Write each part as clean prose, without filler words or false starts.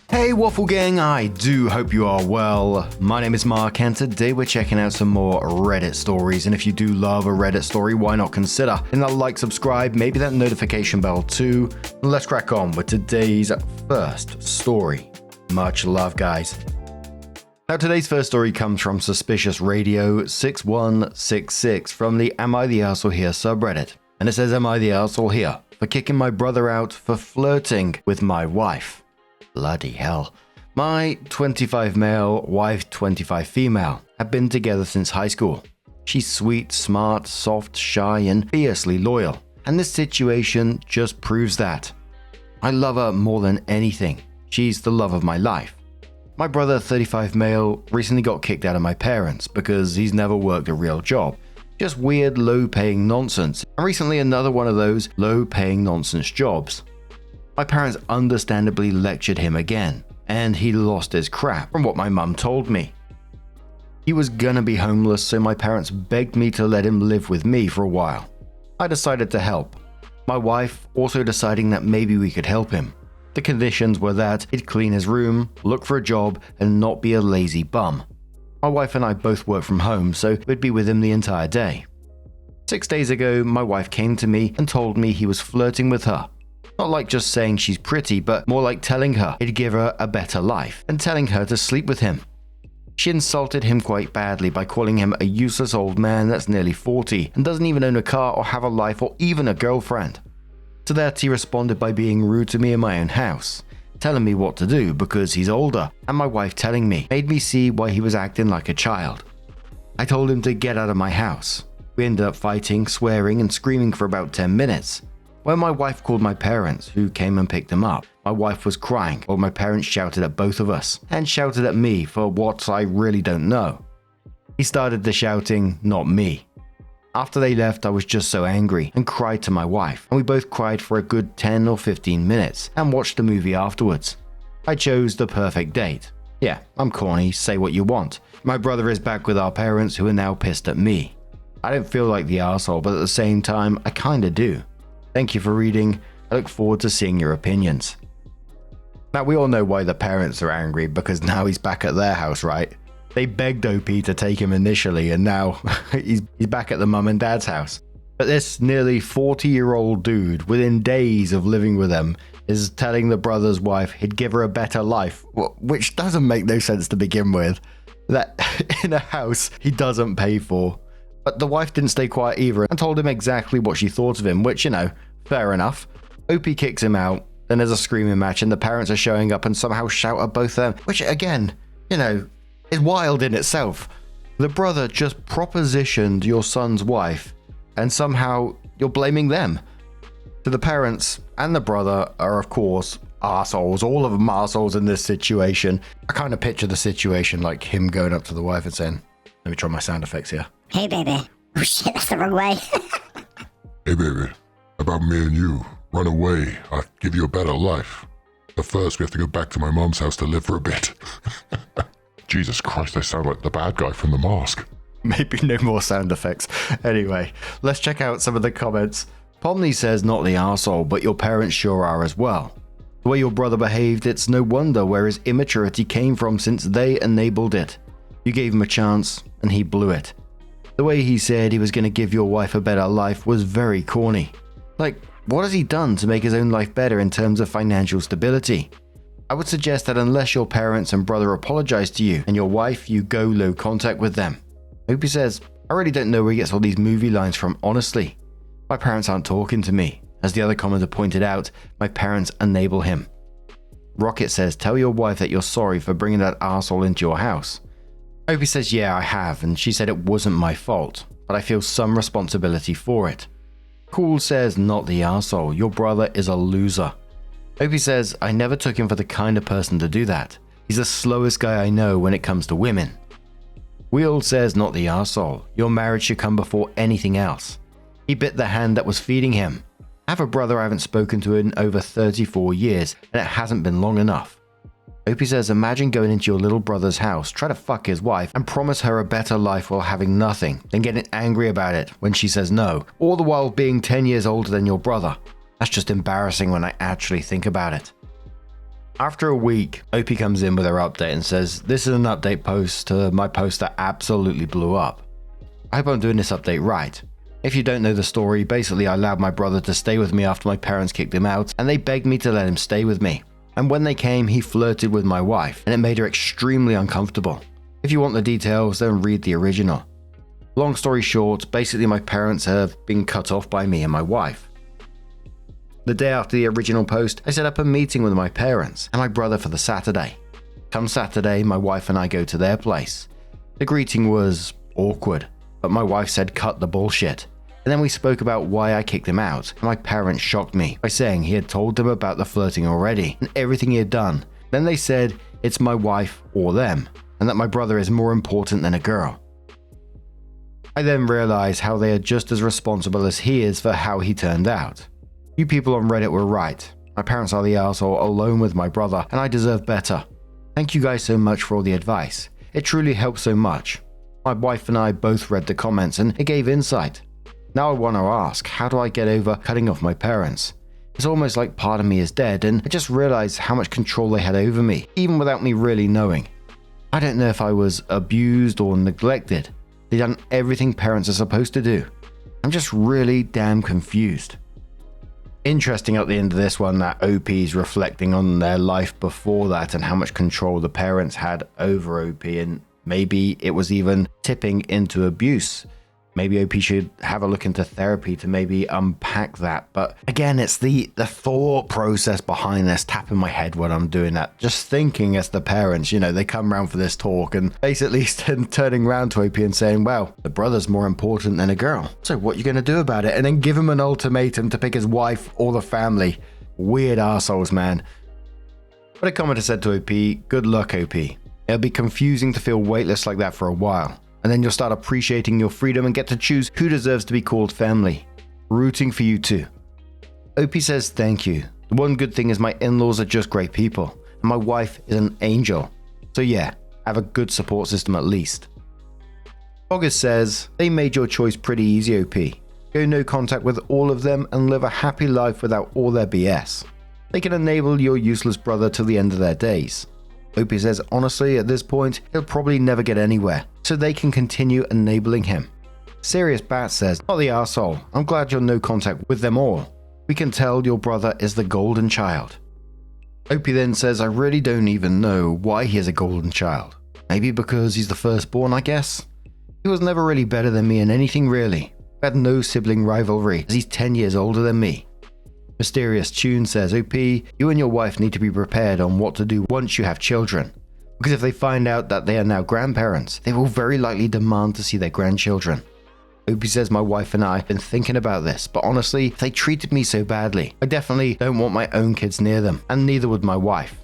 Hey Waffle Gang, I do hope you are well. My name is Mark and today we're checking out some more Reddit stories, and if you do love a Reddit story, why not consider hitting that like, subscribe, maybe that notification bell too. Let's crack on with today's first story. Much love, guys. Now today's first story comes from Suspicious Radio 6166 from the Am I the Arsehole Here subreddit. And it says, am I the arsehole here for kicking my brother out for flirting with my wife? Bloody hell. My 25 male, wife 25 female, have been together since high school. She's sweet, smart, soft, shy, and fiercely loyal. And this situation just proves that. I love her more than anything. She's the love of my life. My brother, 35 male, recently got kicked out of my parents because he's never worked a real job. Just weird, low-paying nonsense. And recently another one of those low-paying nonsense jobs. My parents understandably lectured him again, and he lost his crap from what my mum told me. He was gonna be homeless, so my parents begged me to let him live with me for a while. I decided to help. My wife also deciding that maybe we could help him. The conditions were that he'd clean his room, look for a job, and not be a lazy bum. My wife and I both work from home, so we'd be with him the entire day. 6 days ago, my wife came to me and told me he was flirting with her. Not like just saying she's pretty, but more like telling her he'd give her a better life and telling her to sleep with him. She insulted him quite badly by calling him a useless old man that's nearly 40 and doesn't even own a car or have a life or even a girlfriend. To that, he responded by being rude to me in my own house, telling me what to do because he's older, and my wife telling me made me see why he was acting like a child. I told him to get out of my house. We ended up fighting, swearing, and screaming for about 10 minutes. When my wife called my parents, who came and picked him up, my wife was crying while my parents shouted at both of us, and shouted at me for what I really don't know. He started the shouting, not me. After they left, I was just so angry and cried to my wife, and we both cried for a good 10 or 15 minutes and watched the movie afterwards. I chose the perfect date. Yeah, I'm corny, say what you want. My brother is back with our parents who are now pissed at me. I don't feel like the arsehole, but at the same time, I kinda do. Thank you for reading. I look forward to seeing your opinions. Now, we all know why the parents are angry, because now he's back at their house, right? They begged OP to take him initially, and now he's back at the mum and dad's house. But this nearly 40-year-old dude, within days of living with them, is telling the brother's wife he'd give her a better life, which doesn't make no sense to begin with. That in a house he doesn't pay for. But the wife didn't stay quiet either and told him exactly what she thought of him, which, fair enough. OP kicks him out, then there's a screaming match and the parents are showing up and somehow shout at both them, which again, is wild in itself. The brother just propositioned your son's wife and somehow you're blaming them. So the parents and the brother are, of course, arseholes. All of them arseholes in this situation. I kind of picture the situation like him going up to the wife and saying, let me try my sound effects here. Hey, baby. Oh, shit, that's the wrong way. Hey, baby. About me and you. Run away. I'll give you a better life. But first, we have to go back to my mom's house to live for a bit. Jesus Christ, I sound like the bad guy from The Mask. Maybe no more sound effects. Anyway, let's check out some of the comments. Pomney says, not the arsehole, but your parents sure are as well. The way your brother behaved, it's no wonder where his immaturity came from since they enabled it. You gave him a chance, and he blew it. The way he said he was going to give your wife a better life was very corny. Like, what has he done to make his own life better in terms of financial stability? I would suggest that unless your parents and brother apologize to you and your wife, you go low contact with them. Opie says, I really don't know where he gets all these movie lines from, honestly. My parents aren't talking to me. As the other commenter pointed out, my parents enable him. Rocket says, tell your wife that you're sorry for bringing that arsehole into your house. Opie says, yeah, I have, and she said it wasn't my fault, but I feel some responsibility for it. Cool says, not the arsehole, your brother is a loser. Opie says, I never took him for the kind of person to do that. He's the slowest guy I know when it comes to women. Wheel says, not the arsehole, your marriage should come before anything else. He bit the hand that was feeding him. I have a brother I haven't spoken to in over 34 years, and it hasn't been long enough. Opie says, imagine going into your little brother's house, try to fuck his wife, and promise her a better life while having nothing, then getting angry about it when she says no, all the while being 10 years older than your brother. That's just embarrassing when I actually think about it. After a week, OP comes in with her update and says, "This is an update post to my post that absolutely blew up. I hope I'm doing this update right. If you don't know the story, basically I allowed my brother to stay with me after my parents kicked him out, and they begged me to let him stay with me. And when they came, he flirted with my wife, and it made her extremely uncomfortable. If you want the details, then read the original. Long story short, basically my parents have been cut off by me and my wife. The day after the original post, I set up a meeting with my parents and my brother for the Saturday. Come Saturday, my wife and I go to their place. The greeting was awkward, but my wife said cut the bullshit. And then we spoke about why I kicked him out, and my parents shocked me by saying he had told them about the flirting already and everything he had done. Then they said it's my wife or them, and that my brother is more important than a girl. I then realized how they are just as responsible as he is for how he turned out. You people on Reddit were right. My parents are the arsehole alone with my brother, and I deserve better. Thank you guys so much for all the advice. It truly helped so much. My wife and I both read the comments and it gave insight. Now I want to ask, how do I get over cutting off my parents? It's almost like part of me is dead, and I just realized how much control they had over me, even without me really knowing. I don't know if I was abused or neglected. They done everything parents are supposed to do. I'm just really damn confused." Interesting at the end of this one that OP's reflecting on their life before that and how much control the parents had over OP, and maybe it was even tipping into abuse. Maybe OP should have a look into therapy to maybe unpack that. But again, it's the thought process behind this tapping my head when I'm doing that. Just thinking as the parents, they come around for this talk and basically turning around to OP and saying, well, the brother's more important than a girl. So what are you going to do about it? And then give him an ultimatum to pick his wife or the family. Weird assholes, man. But a commenter said to OP, "Good luck, OP. It'll be confusing to feel weightless like that for a while. And then you'll start appreciating your freedom and get to choose who deserves to be called family. Rooting for you too." OP says thank you. The one good thing is my in-laws are just great people, and my wife is an angel. So yeah, have a good support system at least. August says, "They made your choice pretty easy, OP. Go no contact with all of them and live a happy life without all their BS. They can enable your useless brother till the end of their days." OP says, honestly, at this point, he'll probably never get anywhere, so they can continue enabling him. Serious Bat says, "Not the arsehole. I'm glad you're no contact with them all. We can tell your brother is the golden child." OP then says, "I really don't even know why he is a golden child. Maybe because he's the firstborn, I guess. He was never really better than me in anything really. We had no sibling rivalry, as he's 10 years older than me." Mysterious Tune says, "OP, you and your wife need to be prepared on what to do once you have children. Because if they find out that they are now grandparents, they will very likely demand to see their grandchildren." OP says, "My wife and I have been thinking about this, but honestly, if they treated me so badly, I definitely don't want my own kids near them, and neither would my wife."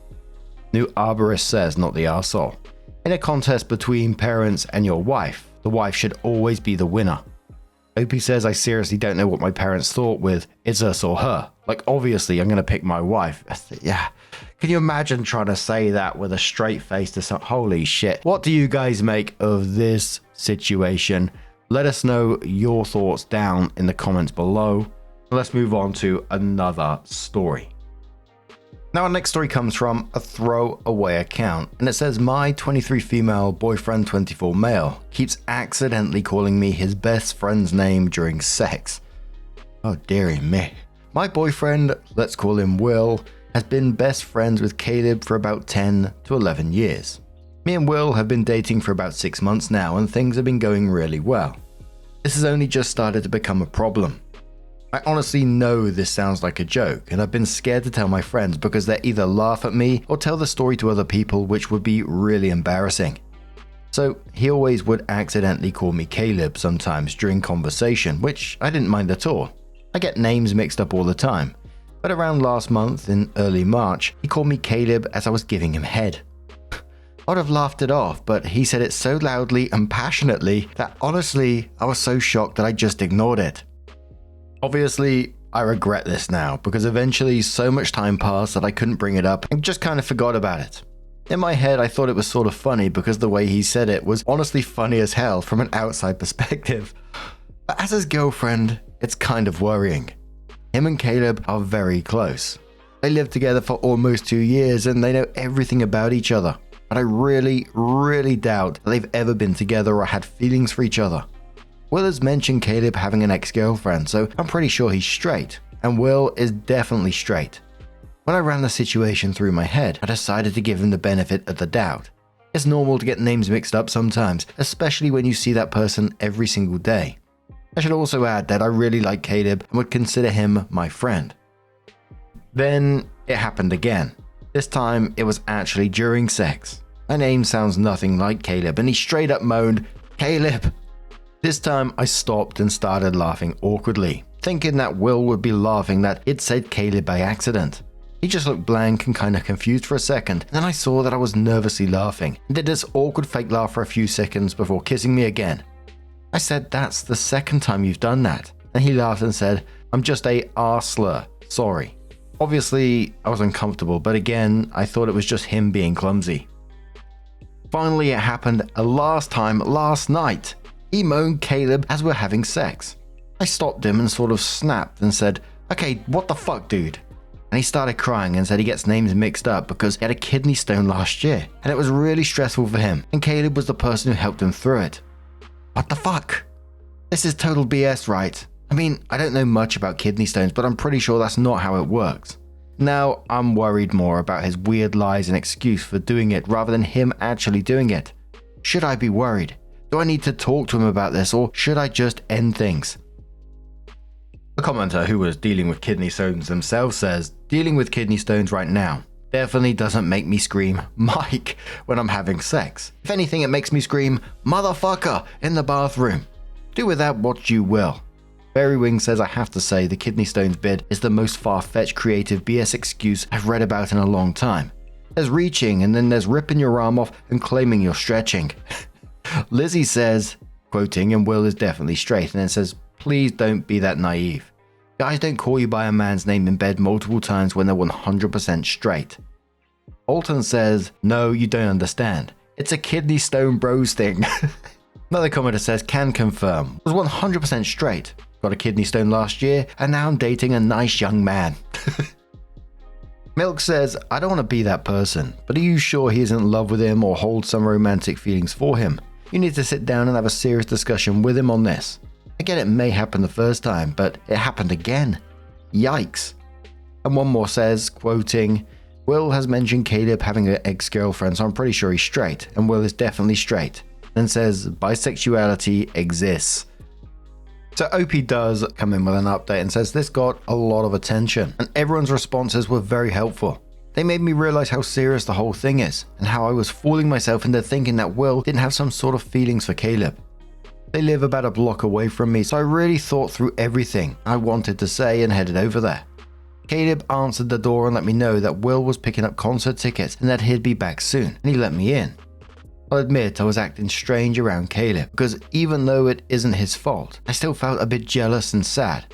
New Arborist says, "Not the arsehole. In a contest between parents and your wife, the wife should always be the winner." OP says, "I seriously don't know what my parents thought with it's us or her. Like, obviously, I'm going to pick my wife." Yeah. Can you imagine trying to say that with a straight face to some... Holy shit. What do you guys make of this situation? Let us know your thoughts down in the comments below. Let's move on to another story. Now, our next story comes from a throwaway account, and it says, "My 23 female, boyfriend 24 male, keeps accidentally calling me his best friend's name during sex. Oh, dearie me. My boyfriend, let's call him Will, has been best friends with Caleb for about 10 to 11 years. Me and Will have been dating for about 6 months now, and things have been going really well. This has only just started to become a problem. I honestly know this sounds like a joke, and I've been scared to tell my friends because they either laugh at me or tell the story to other people, which would be really embarrassing. So he always would accidentally call me Caleb sometimes during conversation, which I didn't mind at all. I get names mixed up all the time. But around last month, in early March, he called me Caleb as I was giving him head. I'd have laughed it off, but he said it so loudly and passionately that honestly, I was so shocked that I just ignored it. Obviously, I regret this now because eventually so much time passed that I couldn't bring it up and just kind of forgot about it. In my head, I thought it was sort of funny because the way he said it was honestly funny as hell from an outside perspective. But as his girlfriend, it's kind of worrying. Him and Caleb are very close. They lived together for almost 2 years and they know everything about each other. But I really, really doubt that they've ever been together or had feelings for each other. Will has mentioned Caleb having an ex-girlfriend, so I'm pretty sure he's straight. And Will is definitely straight. When I ran the situation through my head, I decided to give him the benefit of the doubt. It's normal to get names mixed up sometimes, especially when you see that person every single day. I should also add that I really like Caleb and would consider him my friend. Then it happened again. This time it was actually during sex. My name sounds nothing like Caleb and he straight up moaned, "Caleb!" This time I stopped and started laughing awkwardly, thinking that Will would be laughing that it said Caleb by accident. He just looked blank and kinda confused for a second, and then I saw that I was nervously laughing and did this awkward fake laugh for a few seconds before kissing me again. I said, "That's the second time you've done that." And he laughed and said, "I'm just a R-slur, sorry." Obviously, I was uncomfortable, but again, I thought it was just him being clumsy. Finally, it happened a last time last night. He moaned Caleb as we were having sex. I stopped him and sort of snapped and said, "Okay, what the fuck, dude?" And he started crying and said he gets names mixed up because he had a kidney stone last year, and it was really stressful for him, and Caleb was the person who helped him through it. What the fuck? This is total BS, right? I mean, I don't know much about kidney stones, but I'm pretty sure that's not how it works. Now, I'm worried more about his weird lies and excuse for doing it rather than him actually doing it. Should I be worried? Do I need to talk to him about this, or should I just end things? A commenter who was dealing with kidney stones themselves says, "Dealing with kidney stones right now definitely doesn't make me scream, 'Mike,' when I'm having sex. If anything, it makes me scream, 'Motherfucker,' in the bathroom. Do with that what you will." Berrywing says, "I have to say the kidney stones bid is the most far-fetched creative BS excuse I've read about in a long time. There's reaching and then there's ripping your arm off and claiming you're stretching." Lizzie says, quoting, "And Will is definitely straight," and then says, "Please don't be that naive. Guys don't call you by a man's name in bed multiple times when they're 100% straight." Alton says, "No, you don't understand. It's a kidney stone bros thing." Another commenter says, "Can confirm. Was 100% straight. Got a kidney stone last year, and now I'm dating a nice young man." Milk says, "I don't want to be that person, but are you sure he isn't in love with him or holds some romantic feelings for him? You need to sit down and have a serious discussion with him on this. I get it may happen the first time, but it happened again. Yikes." And one more says, quoting, "Will has mentioned Caleb having an ex-girlfriend, so I'm pretty sure he's straight, and Will is definitely straight." Then says, "Bisexuality exists." So OP does come in with an update and says this got a lot of attention, and everyone's responses were very helpful. They made me realize how serious the whole thing is, and how I was fooling myself into thinking that Will didn't have some sort of feelings for Caleb. They live about a block away from me, so I really thought through everything I wanted to say and headed over there. Caleb answered the door and let me know that Will was picking up concert tickets and that he'd be back soon, and he let me in. I'll admit I was acting strange around Caleb, because even though it isn't his fault, I still felt a bit jealous and sad.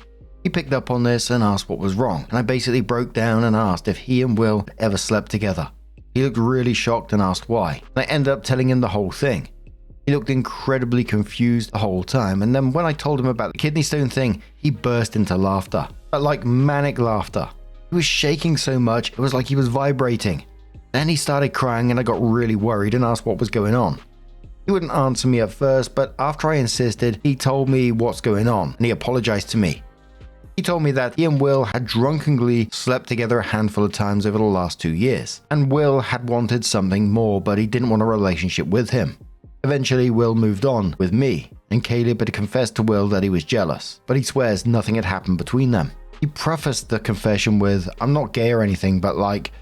He picked up on this and asked what was wrong, and I basically broke down and asked if he and Will ever slept together. He looked really shocked and asked why, and I ended up telling him the whole thing. He looked incredibly confused the whole time, and then when I told him about the kidney stone thing, he burst into laughter, but like manic laughter. He was shaking so much, it was like he was vibrating. Then he started crying and I got really worried and asked what was going on. He wouldn't answer me at first, but after I insisted, he told me what's going on and he apologized to me. He told me that he and Will had drunkenly slept together a handful of times over the last 2 years, and Will had wanted something more, but he didn't want a relationship with him. Eventually, Will moved on with me, and Caleb had confessed to Will that he was jealous, but he swears nothing had happened between them. He prefaced the confession with, "I'm not gay or anything, but like,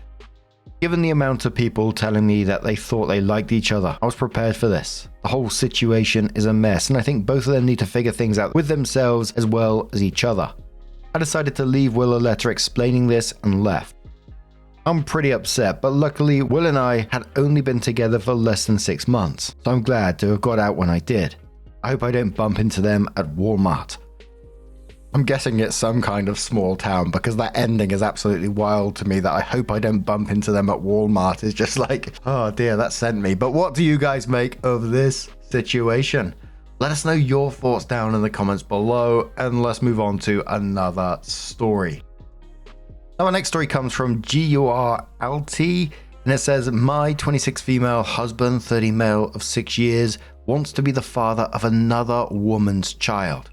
given the amount of people telling me that they thought they liked each other, I was prepared for this. The whole situation is a mess, and I think both of them need to figure things out with themselves as well as each other." I decided to leave Will a letter explaining this and left. I'm pretty upset, but luckily Will and I had only been together for less than 6 months, so I'm glad to have got out when I did. I hope I don't bump into them at Walmart. I'm guessing it's some kind of small town, because that ending is absolutely wild to me. That I hope I don't bump into them at Walmart is just like, oh dear, that sent me. But what do you guys make of this situation? Let us know your thoughts down in the comments below, and let's move on to another story. Now, our next story comes from GURLT, and it says, my 26 female husband, 30 male of 6 years, wants to be the father of another woman's child.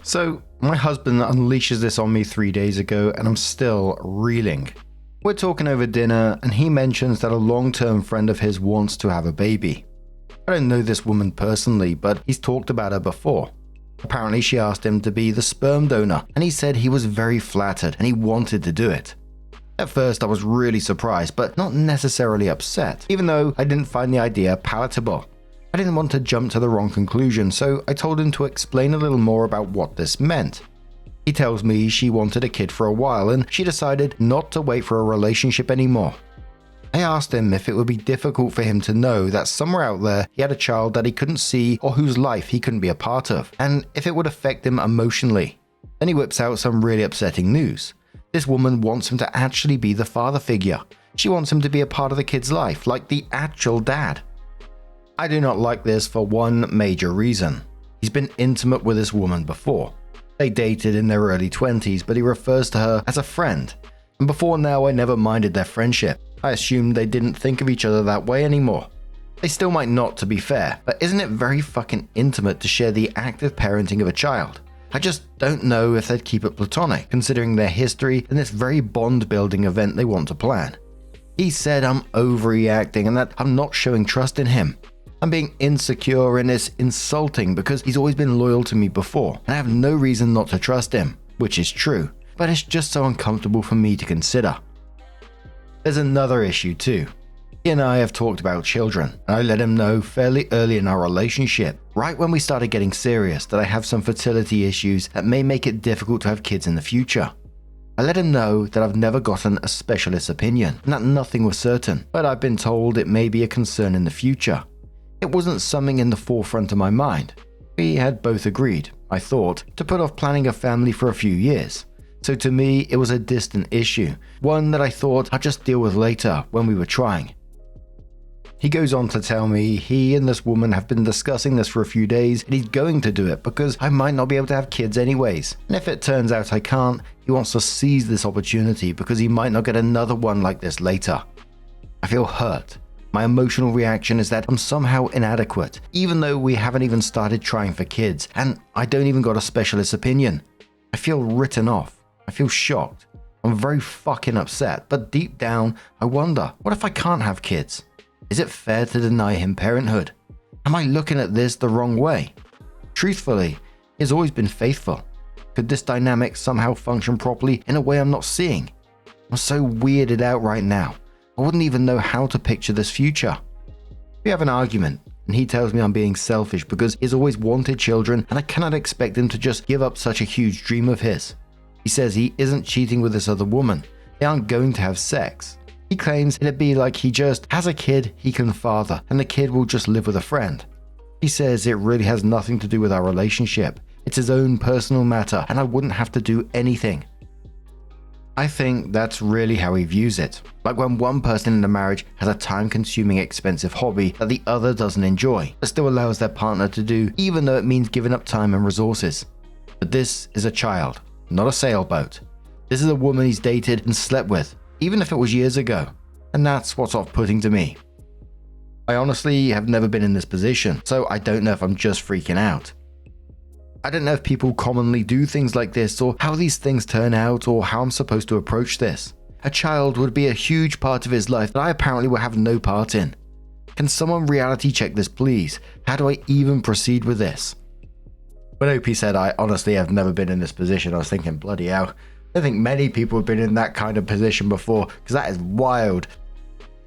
So, my husband unleashes this on me 3 days ago, and I'm still reeling. We're talking over dinner, and he mentions that a long-term friend of his wants to have a baby. I don't know this woman personally, but he's talked about her before. Apparently, she asked him to be the sperm donor, and he said he was very flattered and he wanted to do it. At first, I was really surprised, but not necessarily upset, even though I didn't find the idea palatable. I didn't want to jump to the wrong conclusion, so I told him to explain a little more about what this meant. He tells me she wanted a kid for a while and she decided not to wait for a relationship anymore. I asked him if it would be difficult for him to know that somewhere out there he had a child that he couldn't see or whose life he couldn't be a part of, and if it would affect him emotionally. Then he whips out some really upsetting news. This woman wants him to actually be the father figure. She wants him to be a part of the kid's life, like the actual dad. I do not like this for one major reason. He's been intimate with this woman before. They dated in their early 20s, but he refers to her as a friend. And before now, I never minded their friendship. I assumed they didn't think of each other that way anymore. They still might not, to be fair, but isn't it very fucking intimate to share the active parenting of a child? I just don't know if they'd keep it platonic, considering their history and this very bond-building event they want to plan. He said I'm overreacting and that I'm not showing trust in him. I'm being insecure and it's insulting because he's always been loyal to me before, and I have no reason not to trust him, which is true, but it's just so uncomfortable for me to consider. There's another issue too. He and I have talked about children, and I let him know fairly early in our relationship, right when we started getting serious, that I have some fertility issues that may make it difficult to have kids in the future. I let him know that I've never gotten a specialist's opinion, and that nothing was certain, but I've been told it may be a concern in the future. It wasn't something in the forefront of my mind. We had both agreed, I thought, to put off planning a family for a few years. So to me, it was a distant issue, one that I thought I'd just deal with later when we were trying. He goes on to tell me he and this woman have been discussing this for a few days and he's going to do it because I might not be able to have kids anyways. And if it turns out I can't, he wants to seize this opportunity because he might not get another one like this later. I feel hurt. My emotional reaction is that I'm somehow inadequate, even though we haven't even started trying for kids, and I don't even got a specialist's opinion. I feel written off. I feel shocked. I'm very fucking upset, but deep down, I wonder, what if I can't have kids? Is it fair to deny him parenthood? Am I looking at this the wrong way? Truthfully, he's always been faithful. Could this dynamic somehow function properly in a way I'm not seeing? I'm so weirded out right now. I wouldn't even know how to picture this future. We have an argument, and he tells me I'm being selfish because he's always wanted children and I cannot expect him to just give up such a huge dream of his. He says he isn't cheating with this other woman. They aren't going to have sex. He claims it'd be like he just has a kid he can father and the kid will just live with a friend. He says it really has nothing to do with our relationship. It's his own personal matter and I wouldn't have to do anything. I think that's really how he views it. Like when one person in a marriage has a time-consuming, expensive hobby that the other doesn't enjoy, but still allows their partner to do, even though it means giving up time and resources. But this is a child, not a sailboat. This is a woman he's dated and slept with, even if it was years ago. And that's what's off-putting to me. I honestly have never been in this position, so I don't know if I'm just freaking out. I don't know if people commonly do things like this or how these things turn out or how I'm supposed to approach this. A child would be a huge part of his life that I apparently will have no part in. Can someone reality check this please? How do I even proceed with this? When Opie said I honestly have never been in this position, I was thinking bloody hell. I don't think many people have been in that kind of position before because that is wild.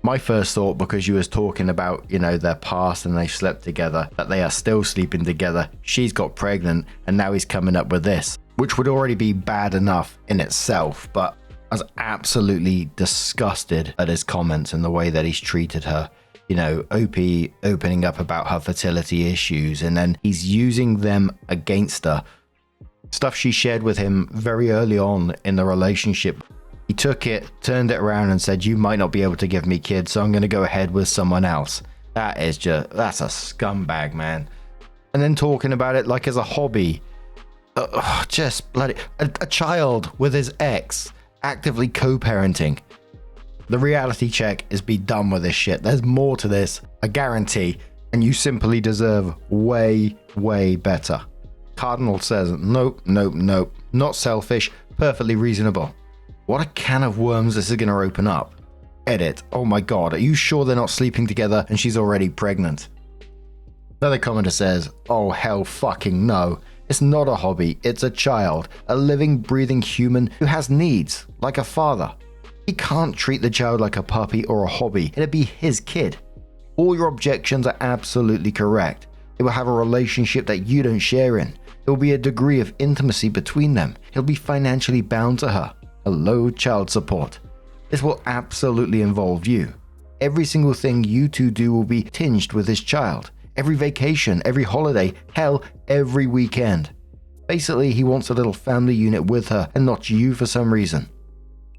My first thought, because you was talking about, their past and they slept together, that they are still sleeping together. She's got pregnant and now he's coming up with this, which would already be bad enough in itself. But I was absolutely disgusted at his comments and the way that he's treated her. Opie opening up about her fertility issues and then he's using them against her. Stuff she shared with him very early on in the relationship. He took it, turned it around and said, you might not be able to give me kids, so I'm going to go ahead with someone else. That's a scumbag, man. And then talking about it like as a hobby. Just bloody, a child with his ex actively co-parenting. The reality check is be done with this shit. There's more to this, I guarantee, and you simply deserve way, way better. Cardinal says, nope, nope, nope. Not selfish, perfectly reasonable. What a can of worms this is going to open up. Edit, oh my god, are you sure they're not sleeping together and she's already pregnant? Another commenter says, oh hell fucking no. It's not a hobby, it's a child, a living, breathing human who has needs, like a father. He can't treat the child like a puppy or a hobby, it'd be his kid. All your objections are absolutely correct. They will have a relationship that you don't share in. There will be a degree of intimacy between them. He'll be financially bound to her. Hello, child support. This will absolutely involve you. Every single thing you two do will be tinged with this child. Every vacation, every holiday, hell, every weekend. Basically, he wants a little family unit with her and not you for some reason.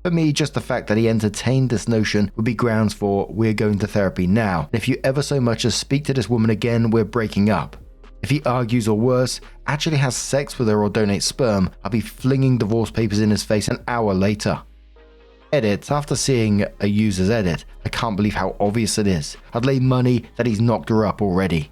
For me, just the fact that he entertained this notion would be grounds for we're going to therapy now. And if you ever so much as speak to this woman again, we're breaking up. If he argues or worse, actually has sex with her or donates sperm, I'll be flinging divorce papers in his face an hour later. Edit, after seeing a user's edit, I can't believe how obvious it is. I'd lay money that he's knocked her up already.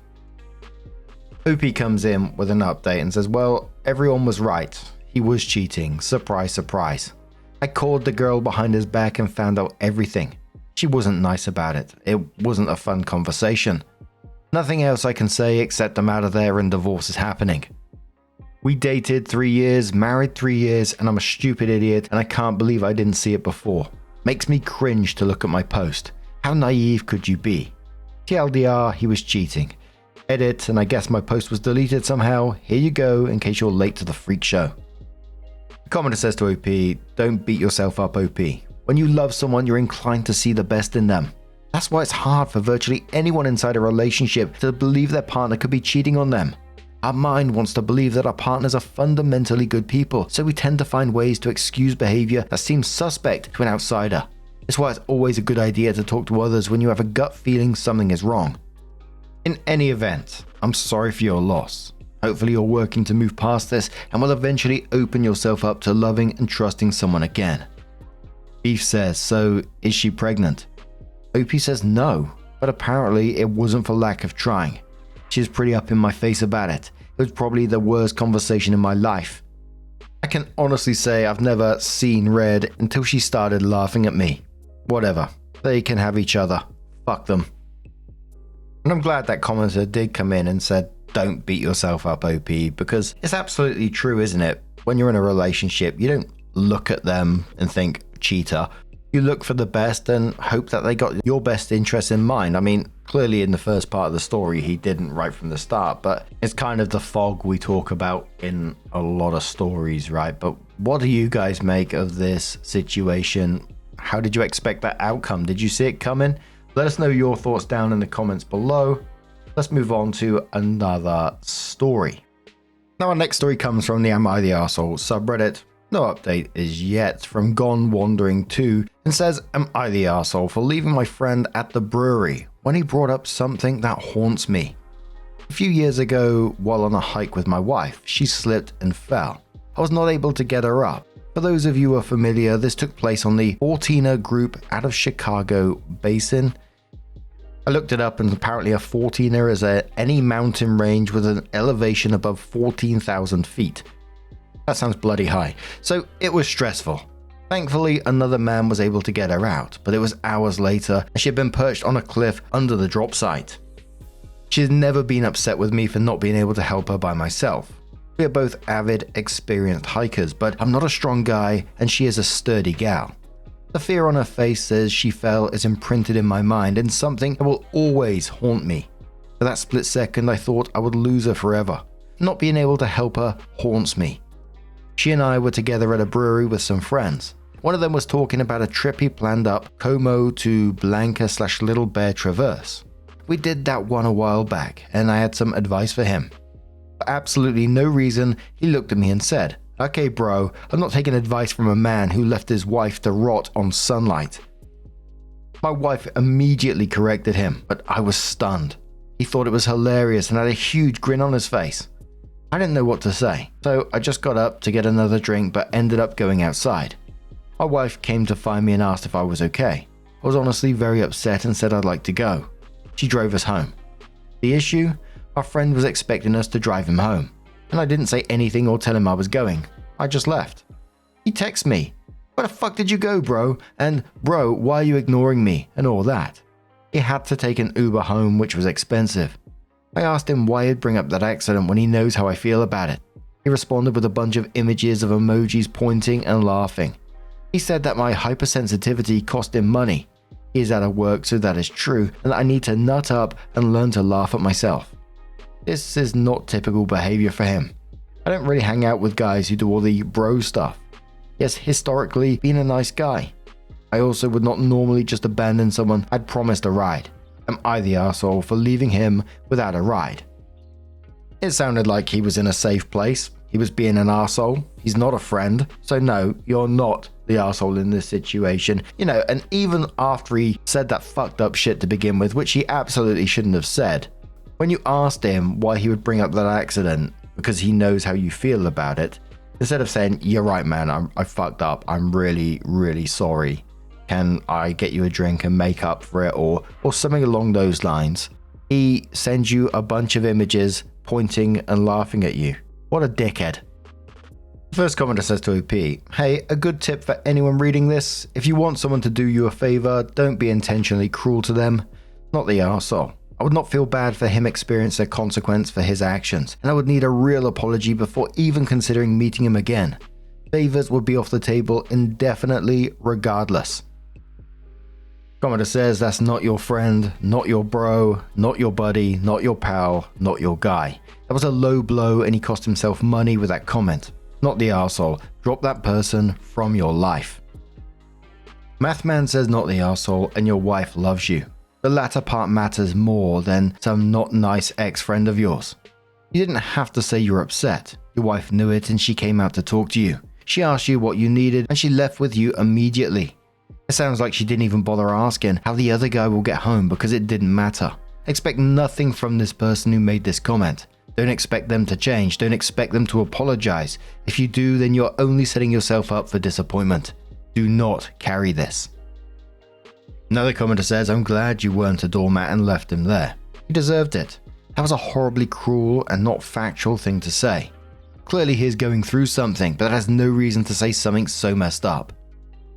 OP comes in with an update and says, well, everyone was right. He was cheating. Surprise, surprise. I called the girl behind his back and found out everything. She wasn't nice about it. It wasn't a fun conversation. Nothing else I can say except I'm out of there and divorce is happening. We dated 3 years, married 3 years, and I'm a stupid idiot and I can't believe I didn't see it before. Makes me cringe to look at my post. How naive could you be? TLDR, he was cheating. Edit, and I guess my post was deleted somehow. Here you go in case you're late to the freak show. The commenter says to OP, don't beat yourself up, OP. When you love someone, you're inclined to see the best in them. That's why it's hard for virtually anyone inside a relationship to believe their partner could be cheating on them. Our mind wants to believe that our partners are fundamentally good people, so we tend to find ways to excuse behavior that seems suspect to an outsider. It's why it's always a good idea to talk to others when you have a gut feeling something is wrong. In any event, I'm sorry for your loss. Hopefully you're working to move past this and will eventually open yourself up to loving and trusting someone again. Beef says, so is she pregnant? OP says no, but apparently it wasn't for lack of trying. She was pretty up in my face about it. It was probably the worst conversation in my life. I can honestly say I've never seen red until she started laughing at me. Whatever, they can have each other. Fuck them. And I'm glad that commenter did come in and said, don't beat yourself up, OP, because it's absolutely true, isn't it? When you're in a relationship, you don't look at them and think, cheater. You look for the best and hope that they got your best interest in mind. I mean, clearly in the first part of the story, he didn't right from the start, but it's kind of the fog we talk about in a lot of stories, right? But what do you guys make of this situation? How did you expect that outcome? Did you see it coming? Let us know your thoughts down in the comments below. Let's move on to another story. Now our next story comes from the Am I the Arsehole subreddit. No update is yet from Gone Wandering 2 and says, am I the arsehole for leaving my friend at the brewery when he brought up something that haunts me? A few years ago, while on a hike with my wife, she slipped and fell. I was not able to get her up. For those of you who are familiar, this took place on the 14er group out of Chicago Basin. I looked it up and apparently a 14er is any mountain range with an elevation above 14,000 feet. That sounds bloody high. So it was stressful. Thankfully, another man was able to get her out, but it was hours later and she had been perched on a cliff under the drop site. She has never been upset with me for not being able to help her by myself. We are both avid, experienced hikers, but I'm not a strong guy and she is a sturdy gal. The fear on her face says she fell is imprinted in my mind and something that will always haunt me. For that split second, I thought I would lose her forever. Not being able to help her haunts me. She and I were together at a brewery with some friends. One of them was talking about a trip he planned up Como to Blanca/Little Bear Traverse. We did that one a while back and I had some advice for him. For absolutely no reason, he looked at me and said, okay bro, I'm not taking advice from a man who left his wife to rot on sunlight. My wife immediately corrected him, but I was stunned. He thought it was hilarious and had a huge grin on his face. I didn't know what to say, so I just got up to get another drink but ended up going outside. My wife came to find me and asked if I was okay. I was honestly very upset and said I'd like to go. She drove us home. The issue? Our friend was expecting us to drive him home, and I didn't say anything or tell him I was going. I just left. He texted me, "Where the fuck did you go, bro?" And, "Bro, why are you ignoring me?" and all that. He had to take an Uber home, which was expensive. I asked him why he'd bring up that accident when he knows how I feel about it. He responded with a bunch of images of emojis pointing and laughing. He said that my hypersensitivity cost him money. He is out of work, so that is true, and that I need to nut up and learn to laugh at myself. This is not typical behavior for him. I don't really hang out with guys who do all the bro stuff. He has historically been a nice guy. I also would not normally just abandon someone I'd promised a ride. Am I the arsehole for leaving him without a ride? It sounded like he was in a safe place. He was being an arsehole. He's not a friend. So no, you're not the arsehole in this situation. And even after he said that fucked up shit to begin with, which he absolutely shouldn't have said, when you asked him why he would bring up that accident, because he knows how you feel about it, instead of saying, "You're right, man, I fucked up. I'm really, really sorry. Can I get you a drink and make up for it?" or something along those lines. He sends you a bunch of images pointing and laughing at you. What a dickhead. The first commenter says to OP, "Hey, a good tip for anyone reading this. If you want someone to do you a favor, don't be intentionally cruel to them. Not the arsehole. I would not feel bad for him experiencing a consequence for his actions, and I would need a real apology before even considering meeting him again. Favors would be off the table indefinitely regardless." Commenter says, "That's not your friend, not your bro, not your buddy, not your pal, not your guy. That was a low blow and he cost himself money with that comment. Not the arsehole. Drop that person from your life." Mathman says, "Not the arsehole and your wife loves you. The latter part matters more than some not nice ex-friend of yours. You didn't have to say you were upset. Your wife knew it and she came out to talk to you. She asked you what you needed and she left with you immediately. It sounds like she didn't even bother asking how the other guy will get home because it didn't matter. Expect nothing from this person who made this comment. Don't expect them to change. Don't expect them to apologize. If you do, then you're only setting yourself up for disappointment. Do not carry this." Another commenter says, "I'm glad you weren't a doormat and left him there. He deserved it. That was a horribly cruel and not factual thing to say. Clearly he is going through something, but that has no reason to say something so messed up.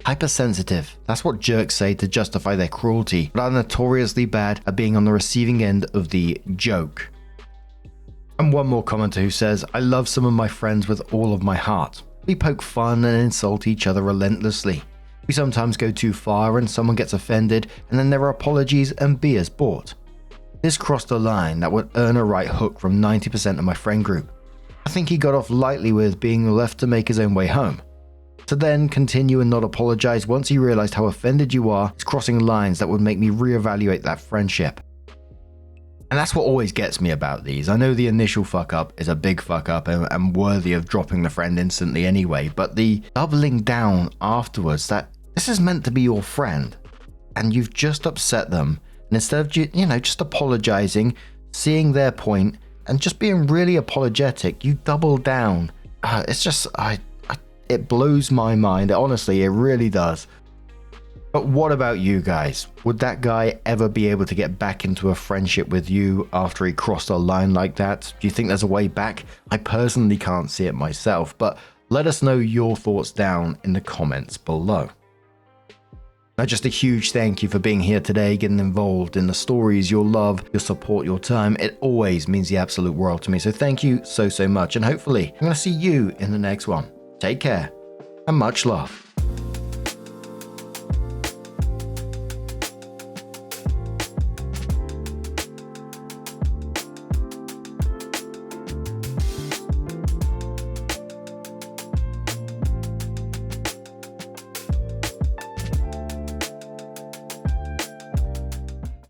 Hypersensitive, that's what jerks say to justify their cruelty, but are notoriously bad at being on the receiving end of the joke." And one more commenter who says, "I love some of my friends with all of my heart. We poke fun and insult each other relentlessly. We sometimes go too far and someone gets offended and then there are apologies and beers bought. This crossed a line that would earn a right hook from 90% of my friend group. I think he got off lightly with being left to make his own way home. To then continue and not apologize once he realized how offended you are is crossing lines that would make me reevaluate that friendship." And that's what always gets me about these. I know the initial fuck up is a big fuck up and worthy of dropping the friend instantly anyway, but the doubling down afterwards that this is meant to be your friend and you've just upset them, and instead of just apologizing, seeing their point and just being really apologetic, you double down. It's just it blows my mind. Honestly, it really does. But what about you guys? Would that guy ever be able to get back into a friendship with you after he crossed a line like that? Do you think there's a way back? I personally can't see it myself, but let us know your thoughts down in the comments below. Now, just a huge thank you for being here today, getting involved in the stories, your love, your support, your time. It always means the absolute world to me. So thank you so much. And hopefully I'm going to see you in the next one. Take care and much love.